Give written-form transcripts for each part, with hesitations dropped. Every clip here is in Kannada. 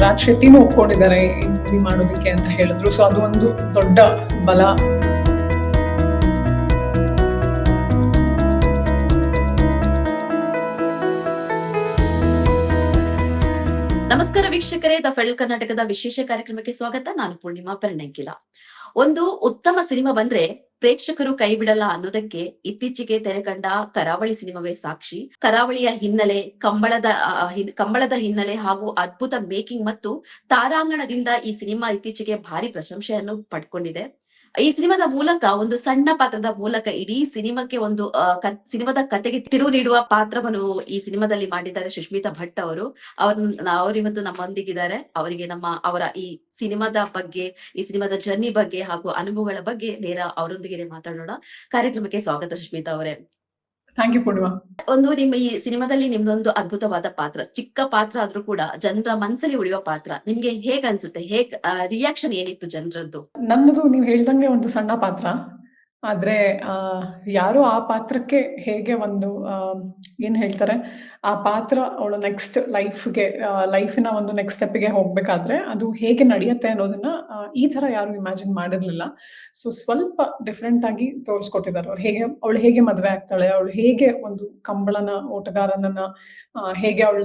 ರಾಜ್ ಶೆಟ್ಟಿನೂ ಒಪ್ಕೊಂಡಿದ್ದಾರೆ ಈ ಮೂವಿ ಮಾಡೋದಕ್ಕೆ ಅಂತ ಹೇಳಿದ್ರು. ಸೊ ಅದು ಒಂದು ದೊಡ್ಡ ಬಲ. ನಮಸ್ಕಾರ ವೀಕ್ಷಕರೇ, ದ ಫೆಡರಲ್ ಕರ್ನಾಟಕದ ವಿಶೇಷ ಕಾರ್ಯಕ್ರಮಕ್ಕೆ ಸ್ವಾಗತ. ನಾನು ಪೂರ್ಣಿಮಾ ಪರ್ಣಂಕಿಲ. ಒಂದು ಉತ್ತಮ ಸಿನಿಮಾ ಬಂದ್ರೆ ಪ್ರೇಕ್ಷಕರು ಕೈ ಬಿಡಲ್ಲ ಅನ್ನೋದಕ್ಕೆ ಇತ್ತೀಚೆಗೆ ತೆರೆ ಕಂಡ ಕರಾವಳಿ ಸಿನಿಮಾವೇ ಸಾಕ್ಷಿ. ಕರಾವಳಿಯ ಹಿನ್ನೆಲೆ, ಕಂಬಳದ ಹಿನ್ನೆಲೆ ಹಾಗೂ ಅದ್ಭುತ ಮೇಕಿಂಗ್ ಮತ್ತು ತಾರಾಂಗಣದಿಂದ ಈ ಸಿನಿಮಾ ಇತ್ತೀಚೆಗೆ ಭಾರಿ ಪ್ರಶಂಸೆಯನ್ನು ಪಡ್ಕೊಂಡಿದೆ. ಈ ಸಿನಿಮಾದ ಮೂಲಕ, ಒಂದು ಸಣ್ಣ ಪಾತ್ರದ ಮೂಲಕ ಇಡೀ ಸಿನಿಮಾಕ್ಕೆ ಒಂದು ಸಿನಿಮಾದ ಕತೆಗೆ ತಿರುವು ನೀಡುವ ಪಾತ್ರವನ್ನು ಈ ಸಿನಿಮಾದಲ್ಲಿ ಮಾಡಿದ್ದಾರೆ ಸುಷ್ಮಿತಾ ಭಟ್ ಅವರು. ಅವರಿವತ್ತು ನಮ್ಮೊಂದಿಗಿದ್ದಾರೆ. ಅವರಿಗೆ ಅವರ ಈ ಸಿನಿಮಾದ ಬಗ್ಗೆ, ಈ ಸಿನಿಮಾದ ಜರ್ನಿ ಬಗ್ಗೆ ಹಾಗೂ ಅನುಭವಗಳ ಬಗ್ಗೆ ನೇರ ಅವರೊಂದಿಗೆ ಮಾತಾಡೋಣ. ಕಾರ್ಯಕ್ರಮಕ್ಕೆ ಸ್ವಾಗತ ಸುಷ್ಮಿತಾ ಅವರೇ. Thank you Purnima. ನಿಮ್ಮ ಈ ಸಿನಿಮಾದಲ್ಲಿ ನಿಮ್ದೊಂದು ಅದ್ಭುತವಾದ ಪಾತ್ರ, ಚಿಕ್ಕ ಪಾತ್ರ ಆದ್ರೂ ಕೂಡ ಜನರ ಮನಸ್ಸಲ್ಲಿ ಉಳಿಯುವ ಪಾತ್ರ. ನಿಮ್ಗೆ ಹೇಗ್ ಅನ್ಸುತ್ತೆ? ರಿಯಾಕ್ಷನ್ ಏನಿತ್ತು ಜನರದ್ದು? ನನ್ನದು ನೀವು ಹೇಳ್ದಂಗೆ ಒಂದು ಸಣ್ಣ ಪಾತ್ರ. ಆದ್ರೆ ಯಾರು ಆ ಪಾತ್ರಕ್ಕೆ ಹೇಗೆ ಒಂದು ಏನ್ ಹೇಳ್ತಾರೆ, ಆ ಪಾತ್ರ ಅವಳು ನೆಕ್ಸ್ಟ್ ಲೈಫಿನ ಒಂದು ನೆಕ್ಸ್ಟ್ ಸ್ಟೆಪ್ಗೆ ಹೋಗ್ಬೇಕಾದ್ರೆ ಅದು ಹೇಗೆ ನಡೆಯುತ್ತೆ ಅನ್ನೋದನ್ನ ಈ ತರ ಯಾರು ಇಮ್ಯಾಜಿನ್ ಮಾಡಿರ್ಲಿಲ್ಲ. ಸೊ ಸ್ವಲ್ಪ ಡಿಫ್ರೆಂಟ್ ಆಗಿ ತೋರಿಸ್ಕೊಟ್ಟಿದ್ದಾರೆ. ಅವಳು ಹೇಗೆ ಮದ್ವೆ ಆಗ್ತಾಳೆ, ಅವಳು ಹೇಗೆ ಒಂದು ಕಂಬಳನ ಓಟಗಾರನನ್ನ ಹೇಗೆ ಅವಳ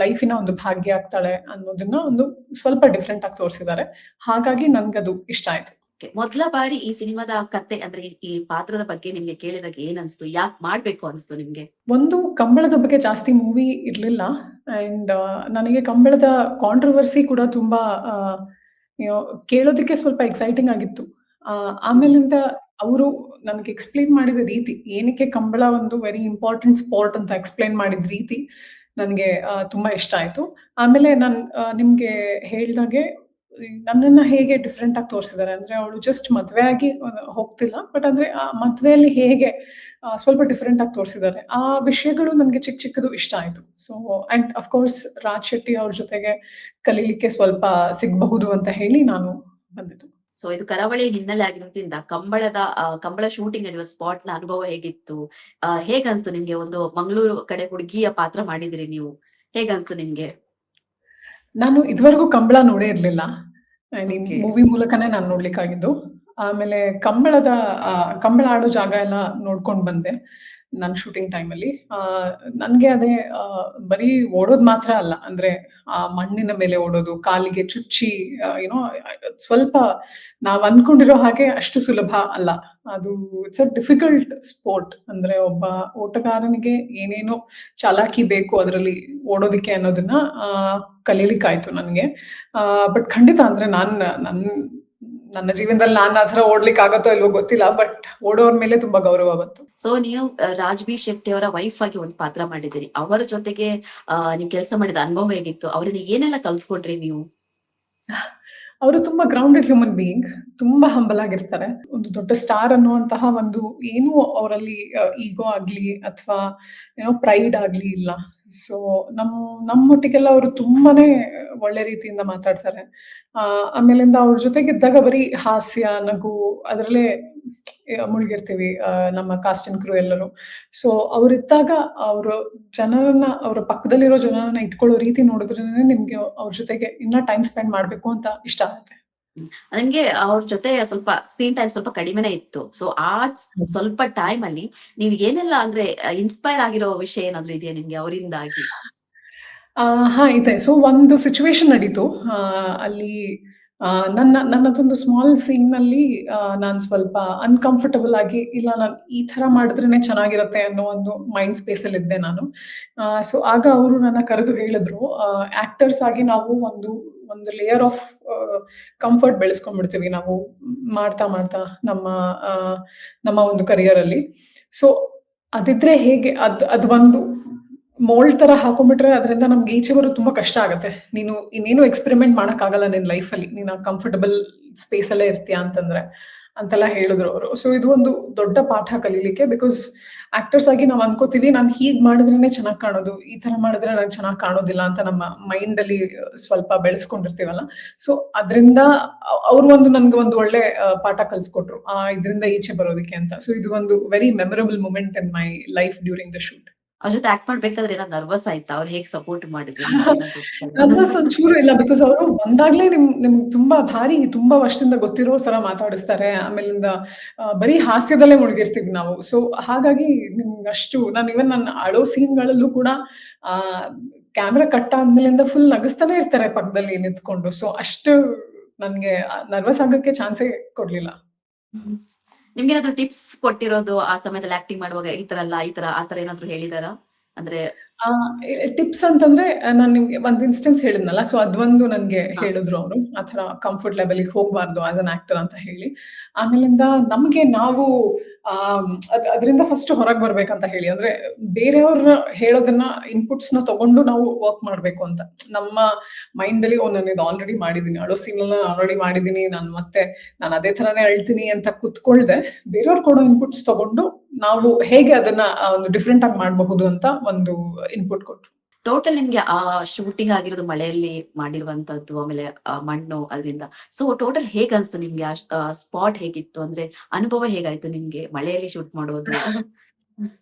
ಲೈಫಿನ ಒಂದು ಭಾಗ್ಯ ಆಗ್ತಾಳೆ ಅನ್ನೋದನ್ನ ಒಂದು ಸ್ವಲ್ಪ ಡಿಫ್ರೆಂಟ್ ಆಗಿ ತೋರಿಸಿದ್ದಾರೆ. ಹಾಗಾಗಿ ನನ್ಗದು ಇಷ್ಟ ಆಯ್ತು. ಮೊದಲ ಬಾರಿ ಈ ಸಿನಿಮಾದ ಕತೆ ಅಂದ್ರೆ ಈ ಪಾತ್ರದ ಬಗ್ಗೆ ನಿಮ್ಗೆ ಕೇಳಿದಾಗ ಏನ್ ಅನ್ಸ್ತು? ಯಾಕೆ ಮಾಡ್ಬೇಕು ಅನ್ಸ್ತು ನಿಮ್ಗೆ? ಒಂದು ಕಂಬಳದ ಬಗ್ಗೆ ಜಾಸ್ತಿ ಮೂವಿ ಇರ್ಲಿಲ್ಲ. ಅಂಡ್ ನನಗೆ ಕಂಬಳದ ಕಾಂಟ್ರವರ್ಸಿ ಕೂಡ ತುಂಬಾ ಕೇಳೋದಕ್ಕೆ ಸ್ವಲ್ಪ ಎಕ್ಸೈಟಿಂಗ್ ಆಗಿತ್ತು. ಆಮೇಲಿಂದ ಅವರು ನನಗೆ ಎಕ್ಸ್ಪ್ಲೇನ್ ಮಾಡಿದ ರೀತಿ, ಏನಕ್ಕೆ ಕಂಬಳ ಒಂದು ವೆರಿ ಇಂಪಾರ್ಟೆಂಟ್ ಸ್ಪೋರ್ಟ್ ಅಂತ ಎಕ್ಸ್ಪ್ಲೇನ್ ಮಾಡಿದ ರೀತಿ ನನಗೆ ತುಂಬಾ ಇಷ್ಟ ಆಯ್ತು. ಆಮೇಲೆ ನಿಮ್ಗೆ ಹೇಳ್ದಾಗೆ ನನ್ನನ್ನ ಹೇಗೆ ಡಿಫ್ರೆಂಟ್ ಆಗಿ ತೋರಿಸಿದ್ದಾರೆ ಅಂದ್ರೆ, ಅವಳು ಜಸ್ಟ್ ಮದ್ವೆ ಆಗಿ ಹೋಗ್ತಿಲ್ಲ, ಬಟ್ ಅಂದ್ರೆ ಆ ಮದ್ವೆಯಲ್ಲಿ ಹೇಗೆ ಸ್ವಲ್ಪ ಡಿಫ್ರೆಂಟ್ ಆಗಿ ತೋರಿಸಿದ್ದಾರೆ. ಆ ವಿಷಯಗಳು ನನಗೆ ಚಿಕ್ಕದು ಇಷ್ಟ ಆಯ್ತು. So and of course Raj Shetty ಅವ್ರ ಜೊತೆಗೆ ಕಲೀಲಿಕ್ಕೆ ಸ್ವಲ್ಪ ಸಿಗಬಹುದು ಅಂತ ಹೇಳಿ ನಾನು ಬಂದಿದ್ದು. ಸೊ ಇದು ಕರಾವಳಿ ಹಿನ್ನೆಲೆ ಆಗಿರೋದ್ರಿಂದ ಕಂಬಳ ಶೂಟಿಂಗ್ ನಡೆಯುವ ಸ್ಪಾಟ್ ನ ಅನುಭವ ಹೇಗಿತ್ತು? ಹೇಗನ್ಸ್ತು ನಿಮ್ಗೆ? ಒಂದು ಮಂಗಳೂರು ಕಡೆ ಹುಡುಗಿಯ ಪಾತ್ರ ಮಾಡಿದಿರಿ ನೀವು, ಹೇಗನ್ಸ್ತು ನಿಮ್ಗೆ? ನಾನು ಇದುವರೆಗೂ ಕಂಬಳ ನೋಡೇ ಇರ್ಲಿಲ್ಲ. ಮೂವಿ ಮೂಲಕನೇ ನಾನು ನೋಡ್ಲಿಕ್ಕಾಗಿದ್ದು. ಆಮೇಲೆ ಕಂಬಳ ಆಡೋ ಜಾಗ ಎಲ್ಲ ನೋಡ್ಕೊಂಡ್ ಬಂದೆ ನನ್ನ ಶೂಟಿಂಗ್ ಟೈಮಲ್ಲಿ. ನನ್ಗೆ ಅದೇ ಬರೀ ಓಡೋದ್ ಮಾತ್ರ ಅಲ್ಲ, ಅಂದ್ರೆ ಆ ಮಣ್ಣಿನ ಮೇಲೆ ಓಡೋದು, ಕಾಲಿಗೆ ಚುಚ್ಚಿ ಏನೋ ಸ್ವಲ್ಪ ನಾವ್ ಅನ್ಕೊಂಡಿರೋ ಹಾಗೆ ಅಷ್ಟು ಸುಲಭ ಅಲ್ಲ ಅದು. It's a difficult sport. ಅಂದ್ರೆ ಒಬ್ಬ ಓಟಗಾರನಿಗೆ ಏನೇನೋ ಚಾಲಾಕಿ ಬೇಕು ಅದರಲ್ಲಿ ಓಡೋದಿಕ್ಕೆ ಅನ್ನೋದನ್ನ ಕಲೀಲಿಕ್ಕಾಯ್ತು ನನ್ಗೆ. ಬಟ್ ಖಂಡಿತ ಅಂದ್ರೆ ನನ್ನ ಜೀವನದಲ್ಲಿ ನಾನು ಆ ತರ ಓಡ್ಲಿಕ್ಕೆ ಆಗತ್ತೋ ಇಲ್ವೋ ಗೊತ್ತಿಲ್ಲ, ಬಟ್ ಓಡೋರ್ ಮೇಲೆ ತುಂಬಾ ಗೌರವ ಬಂತು. ಸೊ ನೀವು ರಾಜ್ ಬಿ ಶೆಟ್ಟಿ ಅವರ ವೈಫ್ ಆಗಿ ಒಂದು ಪಾತ್ರ ಮಾಡಿದಿರಿ. ಅವರ ಜೊತೆಗೆ ನೀವು ಕೆಲಸ ಮಾಡಿದ ಅನುಭವ ಹೇಗಿತ್ತು? ಅವರಿಂದ ಏನೆಲ್ಲ ಕಲ್ತ್ಕೊಂಡ್ರಿ ನೀವು? ಅವರು ತುಂಬಾ ಗ್ರೌಂಡೆಡ್ ಹ್ಯೂಮನ್ ಬೀಯಿಂಗ್, ತುಂಬಾ ಹಂಬಲ್ ಆಗಿರ್ತಾರೆ. ಒಂದು ದೊಡ್ಡ ಸ್ಟಾರ್ ಅನ್ನುವಂತಹ ಒಂದು ಏನು ಅವರಲ್ಲಿ ಈಗೋ ಆಗ್ಲಿ ಅಥವಾ ಏನೋ ಪ್ರೈಡ್ ಆಗ್ಲಿ ಇಲ್ಲ. ಸೊ ನಮ್ಮೊಟ್ಟಿಗೆಲ್ಲ ಅವರು ತುಂಬಾನೇ ಒಳ್ಳೆ ರೀತಿಯಿಂದ ಮಾತಾಡ್ತಾರೆ. ಆಮೇಲಿಂದ ಅವ್ರ ಜೊತೆಗಿದ್ದಾಗ ಬರೀ ಹಾಸ್ಯ, ನಗು ಅದರಲ್ಲೇ ಮುಳುಗಿರ್ತೀವಿ ನಮ್ಮ ಕಾಸ್ಟ್ ಅಂಡ್ ಕ್ರೂ ಎಲ್ಲರೂ. ಸೊ ಅವ್ರಿದ್ದಾಗ ಅವ್ರ ಪಕ್ಕದಲ್ಲಿರೋ ಜನರನ್ನ ಇಟ್ಕೊಳ್ಳೋ ರೀತಿ ನೋಡಿದ್ರೇನೆ ನಿಮ್ಗೆ ಅವ್ರ ಜೊತೆಗೆ ಇನ್ನ ಟೈಮ್ ಸ್ಪೆಂಡ್ ಮಾಡ್ಬೇಕು ಅಂತ ಇಷ್ಟ ಆಗುತ್ತೆ. ನಂಗೆ ಅವ್ರ ಜೊತೆ ಸ್ವಲ್ಪ ಸ್ಕ್ರೀನ್ ಟೈಮ್ ಸ್ವಲ್ಪ ಕಡಿಮೆನೆ ಇತ್ತು. ಸೊ ಆ ಸ್ವಲ್ಪ ಟೈಮ್ ಅಲ್ಲಿ ನೀವು ಏನೆಲ್ಲ ಅಂದ್ರೆ ಇನ್ಸ್ಪೈರ್ ಆಗಿರೋ ವಿಷಯ ಏನಾದ್ರು ಇದೆಯಾ ನಿಮ್ಗೆ ಅವರಿಂದಾಗಿ? ಹಾ ಇದೆ. ಸೊ ಒಂದು ಸಿಚುವೇಶನ್ ನಡೀತು. ಅಲ್ಲಿ ನನ್ನದೊಂದು ಸ್ಮಾಲ್ ಸೀನ್ ನಲ್ಲಿ ನಾನ್ ಸ್ವಲ್ಪ ಅನ್‌ಕಂಫರ್ಟಬಲ್ ಆಗಿ, ಇಲ್ಲ ನಾನ್ ಈ ತರ ಮಾಡಿದ್ರೇನೆ ಚೆನ್ನಾಗಿರುತ್ತೆ ಅನ್ನೋ ಒಂದು ಮೈಂಡ್ ಸ್ಪೇಸ್ ಅಲ್ಲಿ ಇದ್ದೆ ನಾನು. ಸೊ ಆಗ ಅವರು ನನ್ನ ಕರೆದು ಹೇಳಿದ್ರು, ಆಕ್ಟರ್ಸ್ ಆಗಿ ನಾವು ಒಂದು ಲೇಯರ್ ಆಫ್ ಕಂಫರ್ಟ್ ಬೆಳೆಸ್ಕೊಂಡ್ಬಿಡ್ತೀವಿ ನಾವು ಮಾಡ್ತಾ ನಮ್ಮ ಒಂದು ಕರಿಯರ್ ಅಲ್ಲಿ. ಸೊ ಅದಿದ್ರೆ ಹೇಗೆ ಅದು ಒಂದು ಮೋಲ್ಡ್ ತರ ಹಾಕೊಂಡ್ಬಿಟ್ರೆ ಅದರಿಂದ ನಮ್ಗೆ ಈಚೆ ಬರೋದು ತುಂಬಾ ಕಷ್ಟ ಆಗತ್ತೆ. ನೀನು ಇನ್ನೇನು ಎಕ್ಸ್ಪೆರಿಮೆಂಟ್ ಮಾಡಕ್ ಆಗಲ್ಲ ನಿನ್ ಲೈಫಲ್ಲಿ, ನೀನು ಕಂಫರ್ಟಬಲ್ ಸ್ಪೇಸ್ ಅಲ್ಲೇ ಇರ್ತೀಯ ಅಂತೆಲ್ಲ ಹೇಳಿದ್ರು ಅವರು. ಸೊ ಇದು ಒಂದು ದೊಡ್ಡ ಪಾಠ ಕಲೀಲಿಕ್ಕೆ. ಬಿಕಾಸ್ ಆಕ್ಟರ್ಸ್ ಆಗಿ ನಾವ್ ಅನ್ಕೋತೀವಿ, ನಾನು ಹೀಗ್ ಮಾಡಿದ್ರೇನೆ ಚೆನ್ನಾಗ್ ಕಾಣೋದು, ಈ ತರ ಮಾಡಿದ್ರೆ ನಾನು ಚೆನ್ನಾಗ್ ಕಾಣೋದಿಲ್ಲ ಅಂತ ನಮ್ಮ ಮೈಂಡ್ ಅಲ್ಲಿ ಸ್ವಲ್ಪ ಬೆಳೆಸ್ಕೊಂಡಿರ್ತೀವಲ್ಲ. ಸೊ ಅದರಿಂದ ಅವ್ರು ನನ್ಗೆ ಒಂದು ಒಳ್ಳೆ ಪಾಠ ಕಲ್ಸ್ಕೊಟ್ರು ಇದರಿಂದ ಈಚೆ ಬರೋದಕ್ಕೆ ಅಂತ. ಸೊ ಇದು ಒಂದು very memorable moment in my life during the shoot. ಅವ್ರ ಜೊತೆ ಆಕ್ಟ್ ಮಾಡ್ಬೇಕಾದ್ರೆ ಏನಾದ್ರು ನರ್ವಸ್ ಆಯ್ತಾ? ಅವ್ರು ಹೇಗ್ ಸಪೋರ್ಟ್ ಮಾಡಿದ್ರು ನಿಮ್ಗೆ ಏನಾದ್ರು? ನರ್ವಸ್ ಒಂಚೂರು ಇಲ್ಲ. ಬಿಕಾಸ್ ಅವರು ಬಂದಾಗ್ಲೇ ನಿಮ್ಗ್ ತುಂಬಾ ತುಂಬಾ ವರ್ಷದಿಂದ ಗೊತ್ತಿರೋ ತರ ಮಾತಾಡಿಸ್ತಾರೆ. ಆಮೇಲಿಂದ ಬರೀ ಹಾಸ್ಯದಲ್ಲೇ ಮುಳುಗಿರ್ತೀವಿ ನಾವು. ಸೊ ಹಾಗಾಗಿ ನಿಮ್ಗಷ್ಟು ನನ್ನ ಅಳೋ ಸೀನ್‌ಗಳಲ್ಲೂ ಕೂಡ ಆ ಕ್ಯಾಮೆರಾ ಕಟ್ ಆದ್ಮೇಲಿಂದ ಫುಲ್ ನಗಿಸ್ತಾನೆ ಇರ್ತಾರೆ ಪಕ್ಕದಲ್ಲಿ ನಿಂತ್ಕೊಂಡು. ಸೊ ಅಷ್ಟು ನನ್ಗೆ ನರ್ವಸ್ ಆಗಕ್ಕೆ ಚಾನ್ಸೇ ಕೊಡ್ಲಿಲ್ಲ. ಹ್ಮ್. ನಿಮ್ಗೇನಾದ್ರು ಟಿಪ್ಸ್ ಕೊಟ್ಟಿರೋದು ಆ ಸಮಯದಲ್ಲಿ ಆಕ್ಟಿಂಗ್ ಮಾಡುವಾಗ ಈ ತರ ಅಲ್ಲ, ಈ ತರ ಆ ತರ ಏನಾದ್ರು ಹೇಳಿದಾರಾ? ಅಂದ್ರೆ ಆ ಟಿಪ್ಸ್ ಅಂತಂದ್ರೆ ನಾನ್ ನಿಮ್ಗೆ ಒಂದ್ ಇನ್ಸ್ಟೆನ್ಸ್ ಹೇಳಿದ್ನಲ್ಲ. ಸೊ ಅದೊಂದು ನನ್ಗೆ ಹಾ. ಹೇಳಿದ್ರು ಅವ್ರು. ಆ ತರ ಕಂಫರ್ಟ್ ಲೆವೆಲ್‌ಗೆ ಹೋಗ್ಬಾರ್ದು ಆಸ್ ಅನ್ ಆಕ್ಟರ್ ಅಂತ ಹೇಳಿ. ಆಮೇಲಿಂದ ನಮ್ಗೆ ನಾವು ಅದ್ರಿಂದ ಫಸ್ಟ್ ಹೊರಗ್ ಬರ್ಬೇಕಂತ ಹೇಳಿ. ಅಂದ್ರೆ ಬೇರೆಯವ್ರ ಹೇಳೋದನ್ನ ಇನ್‌ಪುಟ್ಸ್‌ನ ತಗೊಂಡು ನಾವು ವರ್ಕ್ ಮಾಡ್ಬೇಕು ಅಂತ. ನಮ್ಮ ಮೈಂಡಲ್ಲಿ ನಾನು ಇದು ಆಲ್ರೆಡಿ ಮಾಡಿದೀನಿ. ಅಳೋ ಸೀನ್‌ನೆಲ್ಲ ಆಲ್ರೆಡಿ ಮಾಡಿದೀನಿ. ನಾನು ಅದೇ ತರಾನೇ ಅಳ್ತೀನಿ ಅಂತ ಕುತ್ಕೊಳ್ದೆ, ಬೇರೆಯವ್ರು ಕೊಡೋ ಇನ್‌ಪುಟ್ಸ್ ತಗೊಂಡು ನಾವು ಹೇಗೆ ಅದನ್ನ ಒಂದು ಡಿಫರೆಂಟ್ ಆಗಿ ಮಾಡಬಹುದು ಅಂತ ಒಂದು ಇನ್‌ಪುಟ್ ಕೊಟ್ರು. ಟೋಟಲ್ ನಿಮ್ಗೆ ಆ ಶೂಟಿಂಗ್ ಆಗಿರೋದು ಮಳೆಯಲ್ಲಿ ಮಾಡಿರುವಂತದ್ದು, ಆಮೇಲೆ ಮಣ್ಣು ಅದ್ರಿಂದ. ಸೊ ಟೋಟಲ್ ಹೇಗ್ ಅನ್ಸ್ತು ನಿಮ್ಗೆ? ಸ್ಪಾಟ್ ಹೇಗಿತ್ತು? ಅಂದ್ರೆ ಅನುಭವ ಹೇಗಾಯ್ತು ನಿಮ್ಗೆ ಮಳೆಯಲ್ಲಿ ಶೂಟ್ ಮಾಡೋದು?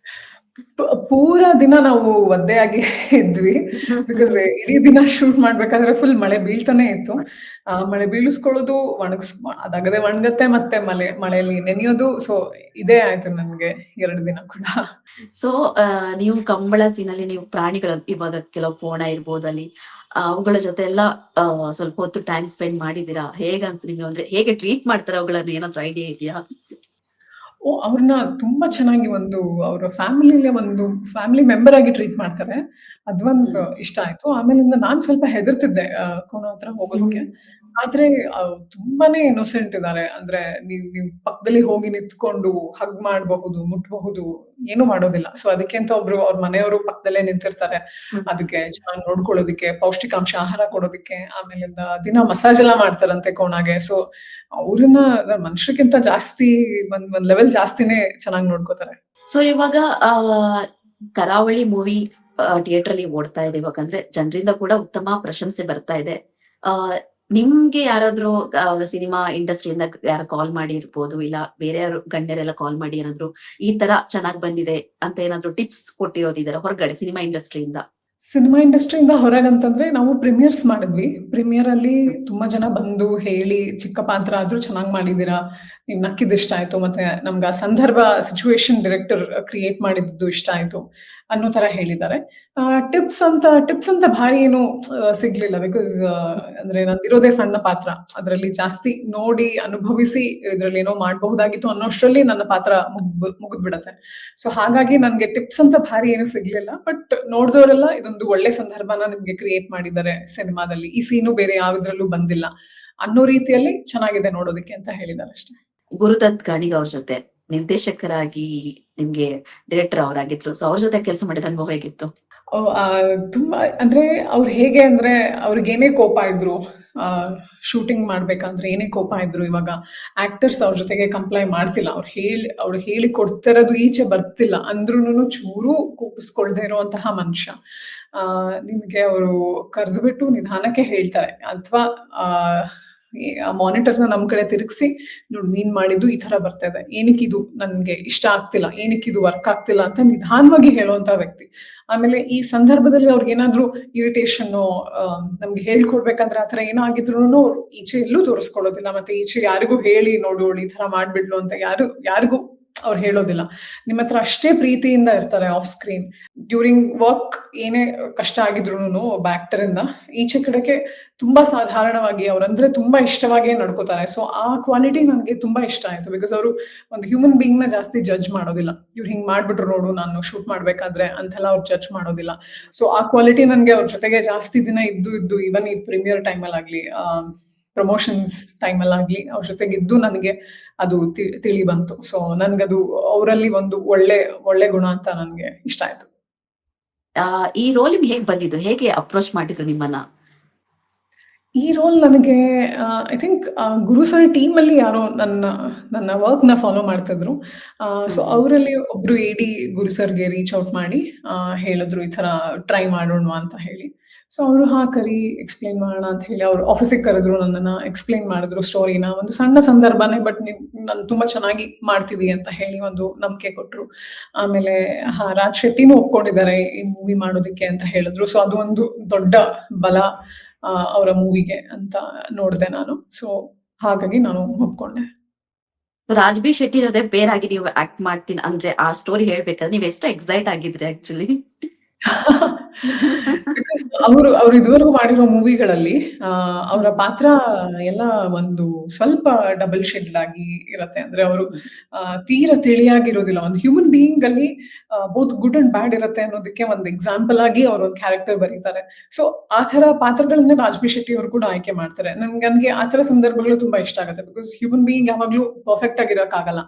ಪೂರಾ ದಿನ ನಾವು ಒದ್ದೆಯಾಗಿ ಇದ್ವಿ. ಬಿಕಾಸ್ ಇಡೀ ದಿನ ಶೂಟ್ ಮಾಡ್ಬೇಕಾದ್ರೆ ಫುಲ್ ಮಳೆ ಬೀಳ್ತಾನೆ ಇತ್ತು. ಮಳೆ ಬೀಳಿಸ್ಕೊಳ್ಳೋದು, ಅದಾಗದೆ ಒಣಗತ್ತೆ, ಮತ್ತೆ ಮಳೆಯಲ್ಲಿ ನೆನೆಯೋದು. ಸೊ ಇದೇ ಆಯ್ತು ನನ್ಗೆ 2 ದಿನ ಕೂಡ. ಸೊ ನೀವು ಕಂಬಳ ಸೀನಲ್ಲಿ ನೀವು ಪ್ರಾಣಿಗಳ, ಇವಾಗ ಕೆಲವು ಕೋಣ ಇರ್ಬೋದು ಅಲ್ಲಿ, ಅವುಗಳ ಜೊತೆ ಎಲ್ಲ ಸ್ವಲ್ಪ ಹೊತ್ತು ಟೈಮ್ ಸ್ಪೆಂಡ್ ಮಾಡಿದೀರಾ? ಹೇಗ್ ಅನ್ಸ್ತು ನಿಮ್ಗೆ? ಅಂದ್ರೆ ಹೇಗೆ ಟ್ರೀಟ್ ಮಾಡ್ತಾರೆ ಅವುಗಳನ್ನ? ಏನಾದ್ರು ಐಡಿಯಾ ಇದೆಯಾ? ಅವ್ರನ್ನ ತುಂಬಾ ಚೆನ್ನಾಗಿ ಅವ್ರ ಫ್ಯಾಮಿಲಿಲೇ ಒಂದು ಫ್ಯಾಮಿಲಿ ಮೆಂಬರ್ ಆಗಿ ಟ್ರೀಟ್ ಮಾಡ್ತಾರೆ. ಅದೊಂದು ಹ್ಮ್. ಇಷ್ಟ ಆಯ್ತು. ಆಮೇಲಿಂದ ನಾನ್ ಸ್ವಲ್ಪ ಹೆದರ್ತಿದ್ದೆ ಕೋಣ ಹತ್ರ ಹೋಗೋದಕ್ಕೆ. ಆದ್ರೆ ತುಂಬಾನೇ ಇನ್ನೋಸೆಂಟ್ ಇದಾರೆ. ಅಂದ್ರೆ ನೀವ್ ಪಕ್ಕದಲ್ಲಿ ಹೋಗಿ ನಿಂತ್ಕೊಂಡು ಹಗ್ ಮಾಡಬಹುದು, ಮುಟ್ಬಹುದು, ಏನು ಮಾಡೋದಿಲ್ಲ. ಸೊ ಅದಕ್ಕೆ ಅಂತ ಅವ್ರ ಮನೆಯವರು ಪಕ್ಕದಲ್ಲೇ ನಿಂತಿರ್ತಾರೆ. ಹ್ಮ್. ಅದಕ್ಕೆ ಚೆನ್ನಾಗಿ ನೋಡ್ಕೊಳ್ಳೋದಿಕ್ಕೆ, ಪೌಷ್ಟಿಕಾಂಶ ಆಹಾರ ಕೊಡೋದಿಕ್ಕೆ, ಆಮೇಲಿಂದ ದಿನ ಮಸಾಜ್ ಎಲ್ಲ ಮಾಡ್ತಾರಂತೆ ಕೋಣಗೆ. ಸೊ ಅವ್ರನ್ನ ಮನುಷ್ಯರಿಗಿಂತ ಜಾಸ್ತಿ ಒಂದ್ ಲೆವೆಲ್ ಜಾಸ್ತಿನೇ ಚೆನ್ನಾಗಿ ನೋಡ್ಕೋತಾರೆ. ಸೊ ಇವಾಗ ಆ ಕರಾವಳಿ ಮೂವಿ ಥಿಯೇಟರ್ ಅಲ್ಲಿ ಓಡ್ತಾ ಇದೆ ಇವಾಗ. ಅಂದ್ರೆ ಜನರಿಂದ ಕೂಡ ಉತ್ತಮ ಪ್ರಶಂಸೆ ಬರ್ತಾ ಇದೆ. ಆ ನಿಮ್ಗೆ ಯಾರಾದ್ರೂ ಸಿನಿಮಾ ಇಂಡಸ್ಟ್ರಿಯಿಂದ ಯಾರು ಕಾಲ್ ಮಾಡಿ ಇರ್ಬೋದು, ಇಲ್ಲ ಬೇರೆ ಯಾರು ಗಣ್ಯರೆಲ್ಲ ಕಾಲ್ ಮಾಡಿ ಏನಾದ್ರು ಈ ತರ ಚೆನ್ನಾಗ್ ಬಂದಿದೆ ಅಂತ ಏನಾದ್ರು ಟಿಪ್ಸ್ ಕೊಟ್ಟಿರೋದಿದಾರ ಹೊರಗಡೆ ಸಿನಿಮಾ ಇಂಡಸ್ಟ್ರಿಯಿಂದ? ಸಿನಿಮಾ ಇಂಡಸ್ಟ್ರಿಯಿಂದ ಹೊರಗಂತಂದ್ರೆ ನಾವು ಪ್ರೀಮಿಯರ್ಸ್ ಮಾಡಿದ್ವಿ. ಪ್ರೀಮಿಯರ್ ಅಲ್ಲಿ ತುಂಬಾ ಜನ ಬಂದು ಹೇಳಿ, ಚಿಕ್ಕ ಪಾತ್ರ ಆದ್ರೂ ಚೆನ್ನಾಗ್ ಮಾಡಿದೀರಾ, ನೀವ್ ನಕ್ಕಿದ್ ಇಷ್ಟ ಆಯ್ತು, ಮತ್ತೆ ನಮ್ಗೆ ಆ ಸಂದರ್ಭ ಸಿಚುವೇಶನ್ ಡೈರೆಕ್ಟರ್ ಕ್ರಿಯೇಟ್ ಮಾಡಿದ್ದು ಇಷ್ಟ ಆಯ್ತು ಅನ್ನೋ ತರ ಹೇಳಿದ್ದಾರೆ. ಟಿಪ್ಸ್ ಅಂತ ಭಾರಿ ಏನು ಸಿಗ್ಲಿಲ್ಲ. ಬಿಕಾಸ್ ಅಂದ್ರೆ ನಂದಿರೋದೇ ಸಣ್ಣ ಪಾತ್ರ. ಅದ್ರಲ್ಲಿ ಜಾಸ್ತಿ ನೋಡಿ ಅನುಭವಿಸಿ ಇದ್ರಲ್ಲಿ ಏನೋ ಮಾಡಬಹುದಾಗಿತ್ತು ಅನ್ನೋಷ್ಟರಲ್ಲಿ ನನ್ನ ಪಾತ್ರ ಮುಗಿದ್ಬಿಡತ್ತೆ. ಸೊ ಹಾಗಾಗಿ ನನ್ಗೆ ಟಿಪ್ಸ್ ಅಂತ ಭಾರಿ ಏನು ಸಿಗ್ಲಿಲ್ಲ. ಬಟ್ ನೋಡ್ದವರೆಲ್ಲ ಇದೊಂದು ಒಳ್ಳೆ ಸಂದರ್ಭನ ನಿಮ್ಗೆ ಕ್ರಿಯೇಟ್ ಮಾಡಿದ್ದಾರೆ ಸಿನಿಮಾದಲ್ಲಿ. ಈ ಸೀನು ಬೇರೆ ಯಾವ್ದ್ರಲ್ಲೂ ಬಂದಿಲ್ಲ ಅನ್ನೋ ರೀತಿಯಲ್ಲಿ ಚೆನ್ನಾಗಿದೆ ನೋಡೋದಕ್ಕೆ ಅಂತ ಹೇಳಿದ್ದಾರೆ ಅಷ್ಟೇ. ಗುರುದತ್ ಗಾಣಿಗ ಅವ್ರ ಜೊತೆ ನಿರ್ದೇಶಕರಾಗಿ ನಿಮ್ಗೆ ಡೈರೆಕ್ಟರ್ ಅವರಾಗಿದ್ರು. ಸೊ ಅವ್ರ ಜೊತೆ ಕೆಲಸ ಮಾಡಿದ ಅನುಭವ ಹೇಗಿತ್ತು? ತುಂಬಾ ಅಂದ್ರೆ ಅವ್ರು ಹೇಗೆ ಅಂದ್ರೆ ಅವ್ರಿಗೇನೇ ಕೋಪ ಇದ್ರು, ಶೂಟಿಂಗ್ ಮಾಡ್ಬೇಕಂದ್ರೆ ಏನೇ ಕೋಪ ಇದ್ರು, ಇವಾಗ ಆಕ್ಟರ್ಸ್ ಅವ್ರ ಜೊತೆಗೆ ಕಂಪ್ಲೈ ಮಾಡ್ತಿಲ್ಲ. ಅವ್ರು ಹೇಳಿ ಕೊಡ್ತಿರೋದು ಈಚೆ ಬರ್ತಿಲ್ಲ ಅಂದ್ರೂನು ಚೂರು ಕೋಪಿಸ್ಕೊಳ್ದೆ ಇರುವಂತಹ ಮನುಷ್ಯ. ನಿಮ್ಗೆ ಅವರು ಕರೆದ್ಬಿಟ್ಟು ನಿಧಾನಕ್ಕೆ ಹೇಳ್ತಾರೆ, ಅಥವಾ ಆ ಮಾನಿಟರ್ನ ನಮ್ ಕಡೆ ತಿರುಗಿಸಿ, ನೋಡ್ ನೀನ್ ಮಾಡಿದ್ದು ಈ ತರ ಬರ್ತಾ ಇದೆ, ಏನಕ್ಕಿದು ನನ್ಗೆ ಇಷ್ಟ ಆಗ್ತಿಲ್ಲ, ಏನಕ್ಕಿದು ವರ್ಕ್ ಆಗ್ತಿಲ್ಲ ಅಂತ ನಿಧಾನವಾಗಿ ಹೇಳುವಂತ ವ್ಯಕ್ತಿ. ಆಮೇಲೆ ಈ ಸಂದರ್ಭದಲ್ಲಿ ಅವ್ರಿಗೇನಾದ್ರೂ ಇರಿಟೇಷನ್ ನಮ್ಗೆ ಹೇಳ್ಕೊಡ್ಬೇಕಂದ್ರೆ ಆತರ ಏನಾಗಿದ್ರು ಈಚೆ ಎಲ್ಲೂ ತೋರಿಸ್ಕೊಳ್ಳೋದಿಲ್ಲ. ಮತ್ತೆ ಈಚೆ ಯಾರಿಗೂ ಹೇಳಿ ನೋಡೋಳು ಈ ತರ ಮಾಡ್ಬಿಡ್ಲು ಅಂತ ಯಾರಿಗೂ ಅವ್ರು ಹೇಳೋದಿಲ್ಲ. ನಿಮ್ಮ ಹತ್ರ ಅಷ್ಟೇ ಪ್ರೀತಿಯಿಂದ ಇರ್ತಾರೆ ಆಫ್ ಸ್ಕ್ರೀನ್. ಡ್ಯೂರಿಂಗ್ ವರ್ಕ್ ಏನೇ ಕಷ್ಟ ಆಗಿದ್ರೂನು ಒಬ್ಬ ಆಕ್ಟರ್ ಇಂದ ಈಚೆ ಕಡೆಗೆ ತುಂಬಾ ಸಾಧಾರಣವಾಗಿ, ಅವ್ರಂದ್ರೆ ತುಂಬಾ ಇಷ್ಟವಾಗಿಯೇ ನಡ್ಕೋತಾರೆ. ಸೊ ಆ ಕ್ವಾಲಿಟಿ ನನ್ಗೆ ತುಂಬಾ ಇಷ್ಟ ಆಯ್ತು. ಬಿಕಾಸ್ ಅವರು ಒಂದು ಹ್ಯೂಮನ್ ಬೀಯಿಂಗ್ ನ ಜಾಸ್ತಿ ಜಡ್ಜ್ ಮಾಡೋದಿಲ್ಲ. ಇವ್ರು ಹಿಂಗ್ ಮಾಡ್ಬಿಟ್ರು ನೋಡು ನಾನು ಶೂಟ್ ಮಾಡ್ಬೇಕಾದ್ರೆ ಅಂತೆಲ್ಲ ಅವ್ರು ಜಡ್ಜ್ ಮಾಡೋದಿಲ್ಲ. ಸೊ ಆ ಕ್ವಾಲಿಟಿ ನನ್ಗೆ ಅವ್ರ ಜೊತೆಗೆ ಜಾಸ್ತಿ ದಿನ ಇದ್ದು ಇವನ್ ಈ ಪ್ರೀಮಿಯರ್ ಟೈಮಲ್ಲಿ ಆಗ್ಲಿ, ಪ್ರಮೋಷನ್ಸ್ ಟೈಮಲ್ಲಾಗ್ಲಿ ಅವ್ರ ಜೊತೆಗಿದ್ದು ನನಗೆ ಅದು ತಿಳಿ ಬಂತು. ಸೊ ನನ್ಗದು ಅವರಲ್ಲಿ ಒಂದು ಒಳ್ಳೆ ಗುಣ ಅಂತ ನನ್ಗೆ ಇಷ್ಟ ಆಯ್ತು. ಈ ರೋಲ್ ನಿಮ್ಗೆ ಹೇಗ್ ಬಂದಿದ್ದು? ಹೇಗೆ ಅಪ್ರೋಚ್ ಮಾಡಿದ್ರು ನಿಮ್ಮನ್ನ? ಈ ರೋಲ್ ನನಗೆ I think Guru sir team ಅಲ್ಲಿ ಯಾರೋ ನನ್ನ ವರ್ಕ್ ನ ಫಾಲೋ ಮಾಡ್ತಿದ್ರು. ಸೊ ಅವರಲ್ಲಿ ಒಬ್ರು AD ಗುರು ಸರ್ಗೆ ರೀಚ್ ಔಟ್ ಮಾಡಿ ಹೇಳಿದ್ರು ಈ ತರ ಟ್ರೈ ಮಾಡೋಣ ಅಂತ ಹೇಳಿ. ಸೊ ಅವರು ಕರಿ ಎಕ್ಸ್‌ಪ್ಲೇನ್ ಮಾಡೋಣ ಅಂತ ಹೇಳಿ ಅವ್ರು ಆಫೀಸಿಗೆ ಕರೆದ್ರು ನನ್ನನ್ನ. ಎಕ್ಸ್‌ಪ್ಲೇನ್ ಮಾಡಿದ್ರು ಸ್ಟೋರಿನ. ಒಂದು ಸಣ್ಣ ಸಂದರ್ಭನೇ ಬಟ್ ನಾನು ತುಂಬಾ ಚೆನ್ನಾಗಿ ಮಾಡ್ತೀವಿ ಅಂತ ಹೇಳಿ ಒಂದು ನಂಬಿಕೆ ಕೊಟ್ರು. ಆಮೇಲೆ ರಾಜ್ ಶೆಟ್ಟಿನೂ ಒಪ್ಕೊಂಡಿದ್ದಾರೆ ಈ ಮೂವಿ ಮಾಡೋದಕ್ಕೆ ಅಂತ ಹೇಳಿದ್ರು. ಸೊ ಅದು ಒಂದು ದೊಡ್ಡ ಬಲ ಅವರ ಮೂವಿಗೆ ಅಂತ ನೋಡಿದೆ ನಾನು. ಸೊ ಹಾಗಾಗಿ ನಾನು ಒಪ್ಕೊಂಡೆ. ಸೊ ರಾಜ್ ಬಿ ಶೆಟ್ಟಿ ಜೊತೆ ಪೇರ್ ಆಗಿ ನೀವು ಆಕ್ಟ್ ಮಾಡ್ತೀನಿ ಅಂದ್ರೆ ಆ ಸ್ಟೋರಿ ಹೇಳ್ಬೇಕಾದ್ರೆ ನೀವ್ ಎಷ್ಟು ಎಕ್ಸೈಟ್ ಆಗಿದ್ರಿ ಆಕ್ಚುಲಿ? ಬಿಕಾಸ್ ಅವ್ರು ಇದುವರೆಗೂ ಮಾಡಿರೋ ಮೂವಿಗಳಲ್ಲಿ ಅವರ ಪಾತ್ರ ಎಲ್ಲ ಒಂದು ಸ್ವಲ್ಪ ಡಬಲ್ ಶೇಡ್ಡ್ ಆಗಿ ಇರತ್ತೆ. ಅಂದ್ರೆ ಅವರು ತೀರಾ ತಿಳಿಯಾಗಿರೋದಿಲ್ಲ. ಒಂದು ಹ್ಯೂಮನ್ ಬೀಯಿಂಗ್ ಅಲ್ಲಿ ಬೋತ್ ಗುಡ್ ಅಂಡ್ ಬ್ಯಾಡ್ ಇರತ್ತೆ ಅನ್ನೋದಕ್ಕೆ ಒಂದು ಎಕ್ಸಾಂಪಲ್ ಆಗಿ ಅವ್ರು ಒಂದು ಕ್ಯಾರೆಕ್ಟರ್ ಬರೀತಾರೆ. ಸೊ ಆ ತರ ಪಾತ್ರಗಳನ್ನ ರಾಜ್ ಬಿ ಶೆಟ್ಟಿ ಅವರು ಕೂಡ ಆಯ್ಕೆ ಮಾಡ್ತಾರೆ. ನನ್ಗೆ ಆ ತರ ಸಂದರ್ಭಗಳು ತುಂಬಾ ಇಷ್ಟ ಆಗುತ್ತೆ. ಬಿಕಾಸ್ ಹ್ಯೂಮನ್ ಬೀಯಿಂಗ್ ಯಾವಾಗ್ಲೂ ಪರ್ಫೆಕ್ಟ್ ಆಗಿರಕ್ಕಾಗಲ್ಲ.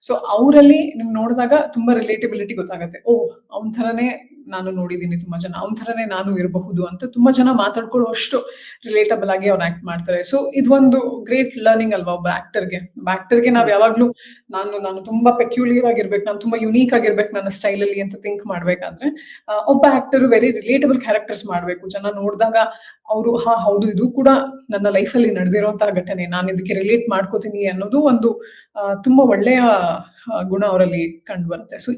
ಸೊ ಅವರಲ್ಲಿ ನಿಮ್ ನೋಡಿದಾಗ ತುಂಬಾ ರಿಲೇಟಬಿಲಿಟಿ ಗೊತ್ತಾಗತ್ತೆ. ಓಹ್! ಅವ್ನ್ ಥರನೇ ನಾನು ನೋಡಿದೀನಿ ತುಂಬಾ ಜನ. ಅವ್ನ್ ಥರನೇ ನಾನು ಇರಬಹುದು ಅಂತ ತುಂಬಾ ಜನ ಮಾತಾಡ್ಕೊಳ್ಳುವಷ್ಟು ರಿಲೇಟಬಲ್ ಆಗಿ ಅವ್ರು ಆಕ್ಟ್ ಮಾಡ್ತಾರೆ. ಸೊ ಇದೊಂದು ಗ್ರೇಟ್ ಲರ್ನಿಂಗ್ ಅಲ್ವಾ ಒಬ್ಬ ಆಕ್ಟರ್ಗೆ ನಾವ್ ಯಾವಾಗ್ಲೂ ನಾನು ತುಂಬಾ ಪೆಕ್ಯುಲಿಯರ್ ಆಗಿರ್ಬೇಕು, ನಾನು ತುಂಬಾ ಯುನೀಕ್ ಆಗಿರ್ಬೇಕು ನನ್ನ ಸ್ಟೈಲ್ ಅಲ್ಲಿ ಅಂತ ಥಿಂಕ್ ಮಾಡ್ಬೇಕಾದ್ರೆ ಒಬ್ಬ ಆಕ್ಟರ್ ವೆರಿ ರಿಲೇಟಬಲ್ ಕ್ಯಾರೆಕ್ಟರ್ಸ್ ಮಾಡ್ಬೇಕು. ಜನ ನೋಡಿದಾಗ ಅವರು ಹೌದು ಇದು ಕೂಡ ನನ್ನ ಲೈಫ್ ಅಲ್ಲಿ ನಡೆದಿರುವಂತಹ ಘಟನೆ, ನಾನು ಇದಕ್ಕೆ ರಿಲೇಟ್ ಮಾಡ್ಕೋತೀನಿ ಅನ್ನೋದು ಒಂದು ತುಂಬಾ ಒಳ್ಳೆಯ ಗುಣ ಅವರಲ್ಲಿ ಕಂಡು ಬರುತ್ತೆ. ಸೊ